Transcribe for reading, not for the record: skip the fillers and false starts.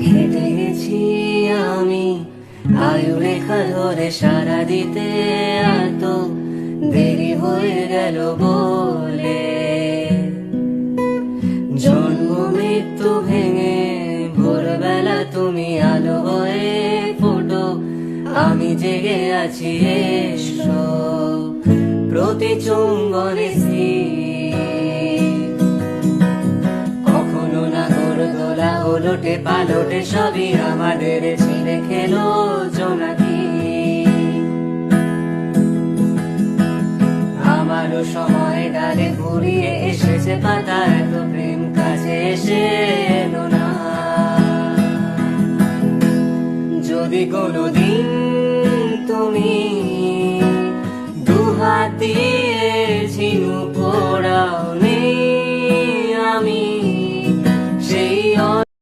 হেঁটে গেছি আমি আয়ু রেখা ধরে সারা দিতে, এত দেরি হয়ে গেল বলে। জন্ম মৃত্যু ভেঙে ভোরবেলা তুমি আলো হয়ে ফোটো, আমি জেগে আছি এসো প্রতি চুম্বনে কখনো না গোলদোলা ওলটে পালটে সবই আমাদের ছিঁড়ে খেলো জোনাকি। আমারও সময় ডালে ঘুরিয়ে এসেছে পাতা, এত প্রেম কাছে এসে এলো না। যদি কোনো